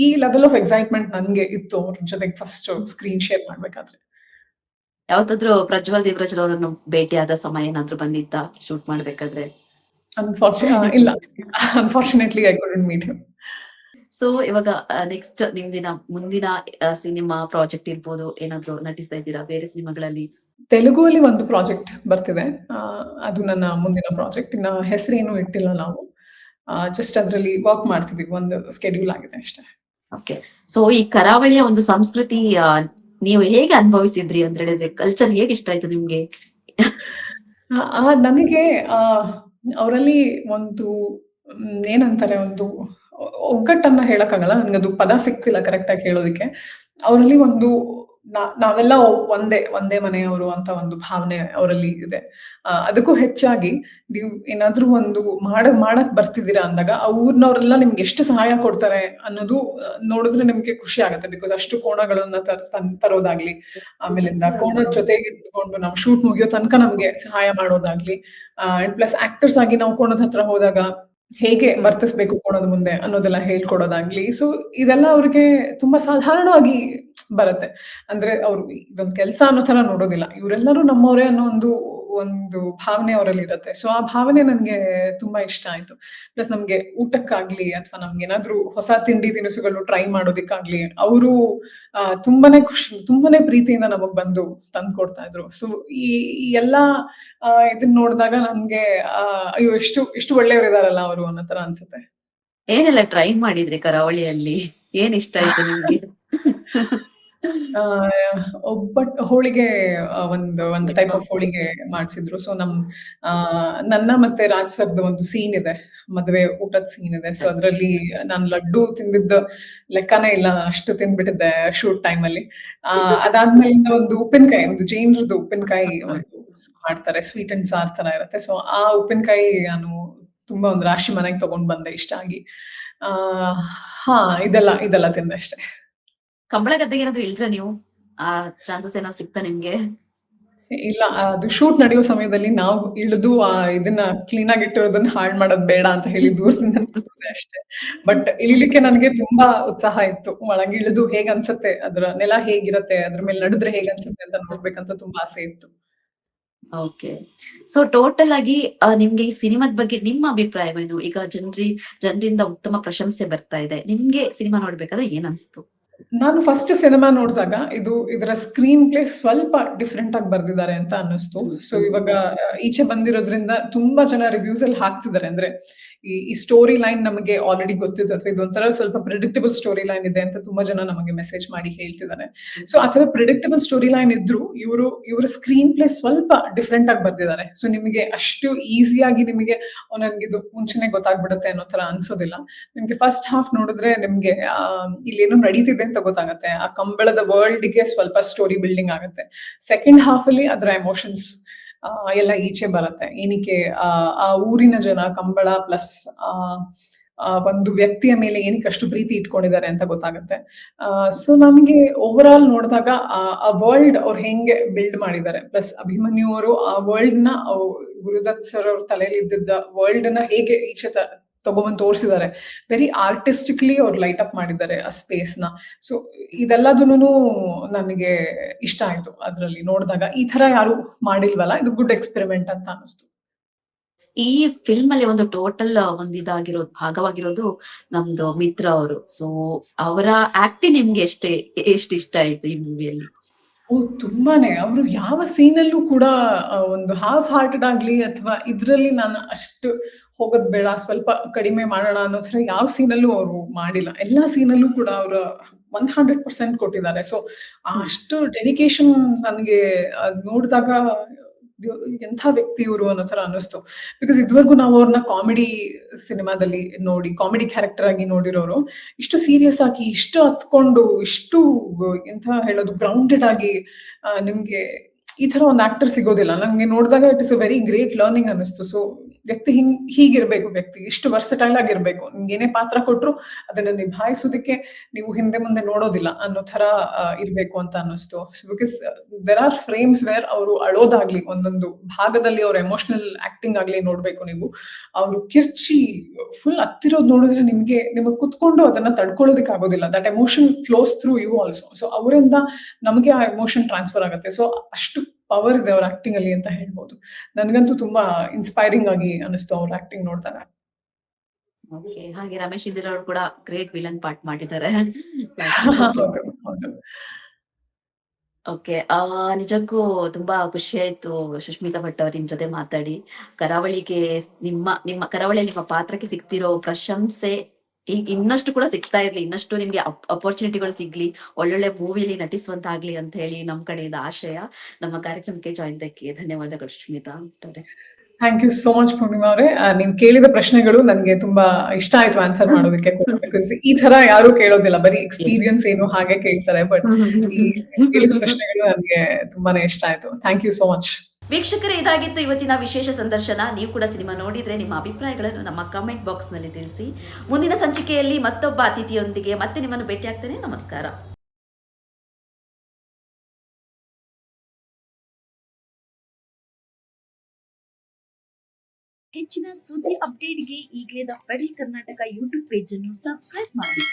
ಈ ಲೆವೆಲ್ ಆಫ್ ಎಕ್ಸೈಟ್ಮೆಂಟ್ ನನ್ಗೆ ಇತ್ತು ಅವ್ರ ಜೊತೆಗೆ ಫಸ್ಟ್ ಸ್ಕ್ರೀನ್ ಶೇರ್ ಮಾಡ್ಬೇಕಾದ್ರೆ. ಯಾವತ್ತಾದ್ರೂ ಪ್ರಜ್ವಲ್ ದೇವರಾಜ್ ಅವರನ್ನು ಭೇಟಿಯಾದ ಸಮಯ ಏನಾದ್ರೂ ಬಂದಿತ್ತಾ ಶೂಟ್ ಮಾಡ್ಬೇಕಾದ್ರೆ? ಇಲ್ಲ, unfortunately I couldn't meet him. So ಇವಾಗ ನೆಕ್ಸ್ಟ್ ಮುಂದಿನ ಸಿನಿಮಾ ಪ್ರಾಜೆಕ್ಟ್ ಇರ್ಬೋದು, ಏನಾದ್ರು ನಟಿಸ್ತಾ ಇದ್ದೀರಾ ಬೇರೆ ಸಿನಿಮಾಗಳಲ್ಲಿ? ತೆಲುಗುವಲ್ಲಿ ಒಂದು ಪ್ರಾಜೆಕ್ಟ್ ಬರ್ತಿದೆ. ಅದು ನನ್ನ ಮುಂದಿನ ಪ್ರಾಜೆಕ್ಟ್. ಇನ್ನ ಹೆಸರೇನು ಇಟ್ಟಿಲ್ಲ ನಾವು. ಜಸ್ಟ್ ಅದ್ರಲ್ಲಿ ವರ್ಕ್ ಮಾಡ್ತಿದೀವಿ. ಒಂದು ಸ್ಕೆಡ್ಯೂಲ್ ಆಗಿದೆ ಅಷ್ಟೇ. ಓಕೆ. ಸೊ ಈ ಕರಾವಳಿಯ ಒಂದು ಸಂಸ್ಕೃತಿ ನೀವು ಹೇಗೆ ಅನುಭವಿಸಿದ್ರಿ ಅಂತ ಹೇಳಿದ್ರೆ, ಕಲ್ಚರ್ ಹೇಗೆ ಇಷ್ಟ ಆಯ್ತು ನಿಮ್ಗೆ? ನನಗೆ ಅವರಲ್ಲಿ ಒಂದು ಏನಂತಾರೆ, ಒಂದು ಒಗ್ಗಟ್ಟನ್ನ ಹೇಳಕ್ಕಾಗಲ್ಲ. ನನ್ಗದು ಪದ ಸಿಗ್ತಿಲ್ಲ ಕರೆಕ್ಟ್ ಆಗಿ ಹೇಳೋದಕ್ಕೆ. ಅವರಲ್ಲಿ ಒಂದು ನಾವೆಲ್ಲ ಒಂದೇ ಮನೆಯವರು ಅಂತ ಒಂದು ಭಾವನೆ ಅವರಲ್ಲಿ ಇದೆ. ಅದಕ್ಕೂ ಹೆಚ್ಚಾಗಿ ನೀವು ಏನಾದ್ರೂ ಒಂದು ಮಾಡಕ್ ಬರ್ತಿದ್ದೀರಾ ಅಂದಾಗ ಆ ಊರ್ನವರೆಲ್ಲ ನಿಮ್ಗೆ ಎಷ್ಟು ಸಹಾಯ ಕೊಡ್ತಾರೆ ಅನ್ನೋದು ನೋಡಿದ್ರೆ ನಿಮ್ಗೆ ಖುಷಿ ಆಗುತ್ತೆ. ಬಿಕಾಸ್ ಅಷ್ಟು ಕೋಣಗಳನ್ನ ತರೋದಾಗ್ಲಿ, ಆಮೇಲಿಂದ ಕೋಣದ ಜೊತೆಗೆ ಇದ್ಕೊಂಡು ನಾವು ಶೂಟ್ ಮುಗಿಯೋ ತನಕ ನಮ್ಗೆ ಸಹಾಯ ಮಾಡೋದಾಗ್ಲಿ, ಅಂಡ್ ಪ್ಲಸ್ ಆಕ್ಟರ್ಸ್ ಆಗಿ ನಾವು ಕೋಣದ ಹತ್ರ ಹೋದಾಗ ಹೇಗೆ ವರ್ತಿಸ್ಬೇಕು ಕೋಣದ ಮುಂದೆ ಅನ್ನೋದೆಲ್ಲ ಹೇಳ್ಕೊಡೋದಾಗ್ಲಿ. ಸೊ ಇದೆಲ್ಲ ಅವ್ರಿಗೆ ತುಂಬಾ ಸಾಧಾರಣವಾಗಿ ಬರುತ್ತೆ. ಅಂದ್ರೆ ಅವ್ರು ಇದೊಂದು ಕೆಲ್ಸ ಅನ್ನೋ ತರ ನೋಡೋದಿಲ್ಲ. ಇವರೆಲ್ಲರೂ ನಮ್ಮವರೇ ಅನ್ನೋ ಒಂದು ಭಾವನೆ ಅವರಲ್ಲಿ ಇರುತ್ತೆ. ಸೊ ಆ ಭಾವನೆ ನನ್ಗೆ ತುಂಬಾ ಇಷ್ಟ ಆಯ್ತು. ಪ್ಲಸ್ ನಮ್ಗೆ ಊಟಕ್ಕಾಗ್ಲಿ ಅಥವಾ ನಮ್ಗೆ ಏನಾದ್ರೂ ಹೊಸ ತಿಂಡಿ ತಿನಿಸುಗಳು ಟ್ರೈ ಮಾಡೋದಿಕ್ಕಾಗ್ಲಿ ಅವರು ತುಂಬಾನೇ ಪ್ರೀತಿಯಿಂದ ನಮಗ್ ಬಂದು ತಂದ್ಕೊಡ್ತಾ ಇದ್ರು. ಸೊ ಈ ಎಲ್ಲಾ ಇದನ್ನ ನೋಡಿದಾಗ ನಮ್ಗೆ ಅಯ್ಯೋ ಎಷ್ಟು ಒಳ್ಳೆಯವರಿದಾರಲ್ಲ ಅವರು ಅನ್ನೋ ತರ ಅನ್ಸುತ್ತೆ. ಏನೆಲ್ಲ ಟ್ರೈ ಮಾಡಿದ್ರಿ ಕರಾವಳಿಯಲ್ಲಿ? ಏನ್ ಇಷ್ಟ ಆಯ್ತು ನಿಮ್ಗೆ? ಹೋಳಿಗೆ ಒಂದು ಟೈಪ್ ಆಫ್ ಹೋಳಿಗೆ ಮಾಡ್ಸಿದ್ರು. ಸೊ ನನ್ನ ಮತ್ತೆ ರಾಜ್ ಸರ್ದು ಒಂದು ಸೀನ್ ಇದೆ, ಮದುವೆ ಊಟದ ಸೀನ್ ಇದೆ. ಸೊ ಅದ್ರಲ್ಲಿ ನಾನು ಲಡ್ಡು ತಿಂದಿದ್ದ ಲೆಕ್ಕನೇ ಇಲ್ಲ, ಅಷ್ಟು ತಿಂದ್ಬಿಟ್ಟಿದ್ದೆ ಶೂಟ್ ಟೈಮ್ ಅಲ್ಲಿ. ಅದಾದ್ಮೇಲಿಂದ ಒಂದು ಉಪ್ಪಿನಕಾಯಿ, ಒಂದು ಜೈನರದ್ದು ಉಪ್ಪಿನಕಾಯಿ ಒಂದು ಮಾಡ್ತಾರೆ, ಸ್ವೀಟ್ ಅಂಡ್ ಸಾರ್ ತರ ಇರುತ್ತೆ. ಸೊ ಆ ಉಪ್ಪಿನಕಾಯಿ ನಾನು ತುಂಬಾ ಒಂದು ರಾಶಿ ಮನೆಗೆ ತಗೊಂಡ್ ಬಂದೆ ಇಷ್ಟ ಆಗಿ. ಇದೆಲ್ಲ ತಿಂದೆ ಅಷ್ಟೇ. ಕಂಬಳ ಗದ್ದೆಗೆ ಏನಾದ್ರು ಇಲ್ದ್ರ ನೀವು? ಆ ಚಾನ್ಸಸ್ ಏನಾದ್ರು ಸಿಗ್ತಾ ನಿಮ್ಗೆ? ಇಲ್ಲ, ಅದು ಶೂಟ್ ನಡೆಯೋ ಸಮಯದಲ್ಲಿ ನಾವು ಇಳಿದು ಇದನ್ನ ಕ್ಲೀನ್ ಆಗಿ ಇಟ್ಟಿರೋದನ್ನ ಹಾಳು ಮಾಡೋದ್ ಬೇಡ ಅಂತ ಹೇಳಿ ದೂರದಿಂದ ನಿಂತಿದ್ದೆ ಅಷ್ಟೇ. ಬಟ್ ಇಳಿಲಿಕ್ಕೆ ನನಗೆ ತುಂಬಾ ಉತ್ಸಾಹ ಇತ್ತು. ಒಳಗೆ ಇಳಿದು ಹೇಗ್ ಅನ್ಸತ್ತೆ, ಅದ್ರ ನೆಲ ಹೇಗಿರತ್ತೆ, ಅದ್ರ ಮೇಲೆ ನಡೆದ್ರೆ ಹೇಗ್ ಅನ್ಸತ್ತೆ ಅಂತ ನೋಡ್ಬೇಕಂತ ತುಂಬಾ ಆಸೆ ಇತ್ತು. ಓಕೆ. ಸೊ ಟೋಟಲ್ ಆಗಿ ನಿಮ್ಗೆ ಈ ಸಿನಿಮಾದ ಬಗ್ಗೆ ನಿಮ್ಮ ಅಭಿಪ್ರಾಯವೇನು? ಈಗ ಜನರಿಂದ ಉತ್ತಮ ಪ್ರಶಂಸೆ ಬರ್ತಾ ಇದೆ. ನಿಮ್ಗೆ ಸಿನಿಮಾ ನೋಡ್ಬೇಕಾದ್ರೆ ಏನ್ ಅನ್ಸ್ತು? ನಾನು ಫಸ್ಟ್ ಸಿನಿಮಾ ನೋಡಿದಾಗ ಇದರ ಸ್ಕ್ರೀನ್ ಪ್ಲೇ ಸ್ವಲ್ಪ ಡಿಫ್ರೆಂಟ್ ಆಗಿ ಬರ್ದಿದ್ದಾರೆ ಅಂತ ಅನ್ನಿಸ್ತು. ಸೊ ಇವಾಗ ಈಚೆ ಬಂದಿರೋದ್ರಿಂದ ತುಂಬಾ ಜನ ರಿವ್ಯೂಸ್ ಅಲ್ಲಿ ಹಾಕ್ತಿದ್ದಾರೆ. ಅಂದ್ರೆ ಈ ಸ್ಟೋರಿ ಲೈನ್ ನಮಗೆ ಆಲ್ರೆಡಿ ಗೊತ್ತಿತ್ತು, ಅಥವಾ ಇದೊಂಥರ ಸ್ವಲ್ಪ ಪ್ರಿಡಿಕ್ಟಬಲ್ ಸ್ಟೋರಿ ಲೈನ್ ಇದೆ ಅಂತ ತುಂಬಾ ಜನ ನಮಗೆ ಮೆಸೇಜ್ ಮಾಡಿ ಹೇಳ್ತಿದ್ದಾರೆ. ಸೊ ಆ ತರ ಪ್ರಿಡಿಕ್ಟಬಲ್ ಸ್ಟೋರಿ ಲೈನ್ ಇದ್ರು ಇವರ ಸ್ಕ್ರೀನ್ ಪ್ಲೇ ಸ್ವಲ್ಪ ಡಿಫ್ರೆಂಟ್ ಆಗಿ ಬರ್ದಿದ್ದಾರೆ. ಸೊ ನಿಮಗೆ ಅಷ್ಟು ಈಸಿಯಾಗಿ ನಿಮಗೆ ನನ್ಗಿದು ಮುಂಚೆನೆ ಗೊತ್ತಾಗ್ಬಿಡುತ್ತೆ ಅನ್ನೋ ತರ ಅನ್ಸೋದಿಲ್ಲ. ನಿಮ್ಗೆ ಫಸ್ಟ್ ಹಾಫ್ ನೋಡಿದ್ರೆ ನಿಮ್ಗೆ ಇಲ್ಲೇನೋ ನಡೀತಿದೆ ಅಂತ ಗೊತ್ತಾಗುತ್ತೆ. ಆ ಕಂಬಳದ ವರ್ಲ್ಡ್ ಗೆ ಸ್ವಲ್ಪ ಸ್ಟೋರಿ ಬಿಲ್ಡಿಂಗ್ ಆಗುತ್ತೆ. ಸೆಕೆಂಡ್ ಹಾಫ್ ಅಲ್ಲಿ ಅದರ ಎಮೋಷನ್ಸ್ ಎಲ್ಲ ಈಚೆ ಬರುತ್ತೆ. ಏನಕ್ಕೆ ಆ ಊರಿನ ಜನ ಕಂಬಳ ಪ್ಲಸ್ ಒಂದು ವ್ಯಕ್ತಿಯ ಮೇಲೆ ಏನಕ್ಕೆ ಅಷ್ಟು ಪ್ರೀತಿ ಇಟ್ಕೊಂಡಿದ್ದಾರೆ ಅಂತ ಗೊತ್ತಾಗುತ್ತೆ. ಸೊ ನಮ್ಗೆ ಓವರ್ ಆಲ್ ನೋಡಿದಾಗ ಆ ವರ್ಲ್ಡ್ ಅವ್ರು ಹೆಂಗೆ ಬಿಲ್ಡ್ ಮಾಡಿದ್ದಾರೆ. ಪ್ಲಸ್ ಅಭಿಮನ್ಯು ಅವರು ಆ ವರ್ಲ್ಡ್‌ನ ಗುರುದತ್ ಸರ್ ಅವ್ರ ತಲೆಯಲ್ಲಿ ಇದ್ದಿದ್ದ ವರ್ಲ್ಡ್‌ನ ಹೇಗೆ ಈಚೆ ತಗೊಂಬಂದು ತೋರಿಸಿದ್ದಾರೆ. ವೆರಿ ಆರ್ಟಿಸ್ಟಿಕ್‌ಲಿ ಅವ್ರು ಲೈಟ್ ಅಪ್ ಮಾಡಿದ್ದಾರೆ ಆ ಸ್ಪೇಸ್‌ನ. ಸೊ ಇದೆಲ್ಲದೂನು ನನಗೆ ಇಷ್ಟ ಆಯ್ತು ಅದ್ರಲ್ಲಿ ನೋಡಿದಾಗ. ಈ ತರ ಯಾರು ಮಾಡಿಲ್ವಲ್ಲ, ಇದು ಗುಡ್ ಎಕ್ಸ್ಪೆರಿಮೆಂಟ್ ಅಂತ ಅನಿಸ್ತು. ಈ ಫಿಲ್ಮ್ ಅಲ್ಲಿ ಒಂದು ಟೋಟಲ್ ಒಂದು ಇದಾಗಿರೋದು ಭಾಗವಾಗಿರೋದು ನಮ್ದು ಮಿತ್ರ ಅವರು. ಸೊ ಅವರ ಆಕ್ಟಿಂಗ್ ನಿಮ್ಗೆ ಎಷ್ಟು ಇಷ್ಟ ಆಯ್ತು ಈ ಮೂವಿಯಲ್ಲಿ? ತುಂಬಾನೇ. ಅವ್ರು ಯಾವ ಸೀನಲ್ಲೂ ಕೂಡ ಒಂದು ಹಾಫ್ ಹಾರ್ಟೆಡ್ ಆಗ್ಲಿ ಅಥವಾ ಇದ್ರಲ್ಲಿ ನಾನು ಅಷ್ಟು ಹೋಗೋದ್ ಬೇಡ, ಸ್ವಲ್ಪ ಕಡಿಮೆ ಮಾಡೋಣ ಅನ್ನೋ ತರ ಯಾವ ಸೀನಲ್ಲೂ ಅವ್ರು ಮಾಡಿಲ್ಲ. ಎಲ್ಲಾ ಸೀನಲ್ಲೂ ಕೂಡ ಅವ್ರು 100% ಕೊಟ್ಟಿದ್ದಾರೆ. ಸೊ ಹ್ಮ್. ಅಷ್ಟು ಡೆಡಿಕೇಶನ್ ನನ್ಗೆ ಅದ್ ನೋಡಿದಾಗ ಎಂಥ ವ್ಯಕ್ತಿ ಇವ್ರು ಅನ್ನೋ ತರ ಅನ್ನಿಸ್ತು. ಬಿಕಾಸ್ ಇದುವರೆಗೂ ನಾವು ಅವ್ರನ್ನ ಕಾಮಿಡಿ ಸಿನಿಮಾದಲ್ಲಿ ನೋಡಿ, ಕಾಮಿಡಿ ಕ್ಯಾರೆಕ್ಟರ್ ಆಗಿ ನೋಡಿರೋರು. ಇಷ್ಟು ಸೀರಿಯಸ್ ಆಗಿ, ಇಷ್ಟು ಹತ್ಕೊಂಡು, ಇಷ್ಟು ಎಂತ ಹೇಳೋದು ಗ್ರೌಂಡೆಡ್ ಆಗಿ ನಿಮ್ಗೆ ಈ ತರ ಒಂದು ಆಕ್ಟರ್ ಸಿಗೋದಿಲ್ಲ. ನಂಗೆ ನೋಡಿದಾಗ it is a very great learning ಅನ್ನಿಸ್ತು. ಸೊ ವ್ಯಕ್ತಿ ಹೀಗಿರ್ಬೇಕು, ವ್ಯಕ್ತಿ ಇಷ್ಟು ವರ್ಸಟೈಲ್ ಆಗಿರ್ಬೇಕು. ನಿಮ್ಗೆ ಏನೇ ಪಾತ್ರ ಕೊಟ್ರು ಅದನ್ನ ನಿಭಾಯಿಸೋದಕ್ಕೆ ನೀವು ಹಿಂದೆ ಮುಂದೆ ನೋಡೋದಿಲ್ಲ ಅನ್ನೋ ತರ ಇರ್ಬೇಕು ಅಂತ ಅನ್ನಿಸ್ತು. Because there are frames where ಅವರು ಅಳೋದಾಗ್ಲಿ, ಒಂದೊಂದು ಭಾಗದಲ್ಲಿ ಅವ್ರ ಎಮೋಷನಲ್ ಆಕ್ಟಿಂಗ್ ಆಗ್ಲಿ ನೋಡ್ಬೇಕು ನೀವು. ಅವರು ಕಿರ್ಚಿ ಫುಲ್ ಹತ್ತಿರೋದು ನೋಡಿದ್ರೆ ನಿಮ್ಗೆ ಕುತ್ಕೊಂಡು ಅದನ್ನ ತಡ್ಕೊಳ್ಳೋದಕ್ಕೆ ಆಗೋದಿಲ್ಲ. That emotion flows through you also. So ಅವರಿಂದ ನಮಗೆ ಆ ಎಮೋಷನ್ ಟ್ರಾನ್ಸ್ಫರ್ ಆಗುತ್ತೆ. ಸೊ ಅಷ್ಟು ಪವರ್ ಇದೆ ಅವ್ರ ಆಕ್ಟಿಂಗ್ ಅಲ್ಲಿ ಅಂತ ಹೇಳ್ಬೋದು. ನನ್ಗಂತೂ ತುಂಬಾ ಇನ್ಸ್ಪೈರಿಂಗ್ ಆಗಿ ಅನಿಸ್ತು ಅವ್ರ ಆಕ್ಟಿಂಗ್ ನೋಡ್ದಾಗ. ಓಕೆ. ಹಾಗೆ ರಮೇಶ್ ಇಂದಿರಾ ಅವರು ಕೂಡ ಗ್ರೇಟ್ ವಿಲನ್ ಪಾರ್ಟ್ ಮಾಡಿದ್ದಾರೆ. ಹೌದು, ಹೌದು. ಓಕೆ. ನಿಜಕ್ಕೂ ತುಂಬಾ ಖುಷಿ ಆಯ್ತು ಸುಷ್ಮಿತಾ ಭಟ್ ಅವ್ರು ನಿಮ್ ಜೊತೆ ಮಾತಾಡಿ. ಕರಾವಳಿಗೆ ನಿಮ್ಮ ಕರಾವಳಿಯಲ್ಲಿ ನಿಮ್ಮ ಪಾತ್ರಕ್ಕೆ ಸಿಗ್ತಿರೋ ಪ್ರಶಂಸೆ ಇನ್ನಷ್ಟು ಕೂಡ ಸಿಗ್ತಾ ಇರ್ಲಿ. ಇನ್ನಷ್ಟು ನಿಮ್ಗೆ ಅಪರ್ಚುನಿಟಿಗಳು ಸಿಗ್ಲಿ. ಒಳ್ಳೊಳ್ಳೆ ಮೂವಿಲಿ ನಟಿಸುವಂತಾಗ್ಲಿ ಅಂತ ಹೇಳಿ ನಮ್ ಕಡೆಯಿಂದ ಆಶಯ. ನಮ್ಮ ಕಾರ್ಯಕ್ರಮಕ್ಕೆ ಜಾಯಿನ್ ದಕ್ಕೆ ಧನ್ಯವಾದಗಳು ಸುಷ್ಮಿತಾ ಭಟ್ ಅವರೇ. Thank you so much Purnima ಅವರೇ. ನೀವು ಕೇಳಿದ ಪ್ರಶ್ನೆಗಳು ನನ್ಗೆ ತುಂಬಾ ಇಷ್ಟ ಆಯ್ತು ಆನ್ಸರ್ ಮಾಡೋದಕ್ಕೆ ಕೂಡ. ಬಿಕಾಸ್ ಈ ತರ ಯಾರು ಕೇಳೋದಿಲ್ಲ, ಬರೀ ಎಕ್ಸ್ಪೀರಿಯನ್ಸ್ ಏನು ಹಾಗೆ ಕೇಳ್ತಾರೆ. ಬಟ್ ಈ ಕೇಳಿದ ಪ್ರಶ್ನೆಗಳು ನನ್ಗೆ ತುಂಬಾನೇ ಇಷ್ಟ ಆಯ್ತು. Thank you so much. ವೀಕ್ಷಕರೇ, ಇದಾಗಿತ್ತು ಇವತ್ತಿನ ವಿಶೇಷ ಸಂದರ್ಶನ. ನೀವು ಕೂಡ ಸಿನಿಮಾ ನೋಡಿದ್ರೆ ನಿಮ್ಮ ಅಭಿಪ್ರಾಯಗಳನ್ನು ನಮ್ಮ ಕಮೆಂಟ್ ಬಾಕ್ಸ್ ನಲ್ಲಿ ತಿಳಿಸಿ. ಮುಂದಿನ ಸಂಚಿಕೆಯಲ್ಲಿ ಮತ್ತೊಬ್ಬ ಅತಿಥಿಯೊಂದಿಗೆ ಮತ್ತೆ ನಿಮ್ಮನ್ನು ಭೇಟಿಯಾಗ್ತೇನೆ. ನಮಸ್ಕಾರ. ಹೆಚ್ಚಿನ ಸುದ್ದಿ ಅಪ್ಡೇಟ್ಗೆ ಈಗಲೇ the federal Karnataka YouTube page ಅನ್ನು ಸಬ್ಸ್ಕ್ರೈಬ್ ಮಾಡಿ.